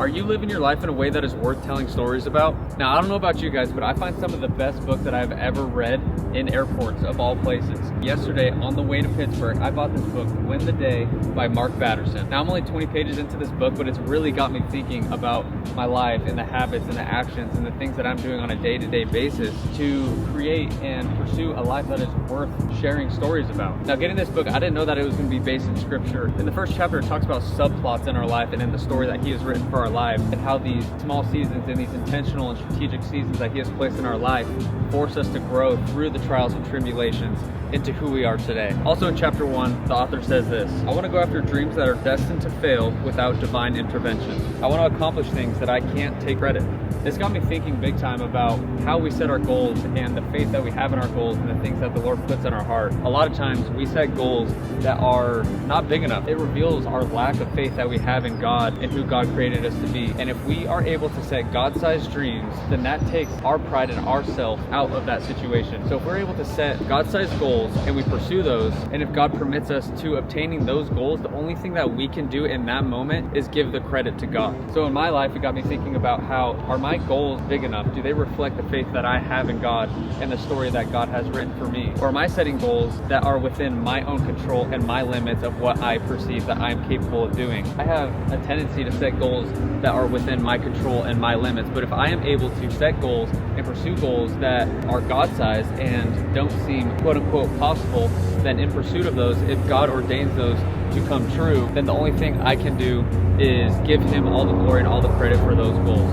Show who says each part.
Speaker 1: Are you living your life in a way that is worth telling stories about? Now, I don't know about you guys, but I find some of the best books that I've ever read in airports of all places. Yesterday, on the way to Pittsburgh, I bought this book, Win the Day by Mark Batterson. Now, I'm only 20 pages into this book, but it's really got me thinking about my life and the habits and the actions and the things that I'm doing on a day-to-day basis to create and pursue a life that is worth sharing stories about. Now, getting this book, I didn't know that it was going to be based in scripture. In the first chapter, it talks about subplots in our life and in the story that he has written for our lives, and how these small seasons and these intentional and strategic seasons that he has placed in our life force us to grow through the trials and tribulations into who we are today. Also in chapter 1, the author says this: I want to go after dreams that are destined to fail without divine intervention. I want to accomplish things that I can't take credit. This got me thinking big time about how we set our goals and the faith that we have in our goals and the things that the Lord puts in our heart. A lot of times we set goals that are not big enough. It reveals our lack of faith that we have in God and who God created us to be. And if we are able to set God-sized dreams, then that takes our pride and ourself out of that situation. So if we're able to set God-sized goals and we pursue those, and if God permits us to obtaining those goals, the only thing that we can do in that moment is give the credit to God. So in my life, it got me thinking about how, are my goals big enough? Do they reflect the faith that I have in God and the story that God has written for me? Or am I setting goals that are within my own control and my limits of what I perceive that I'm capable of doing? I have a tendency to set goals that are within my control and my limits, but if I am able to set goals and pursue goals that are God-sized and don't seem quote-unquote possible, then in pursuit of those, if God ordains those to come true, then the only thing I can do is give him all the glory and all the credit for those goals.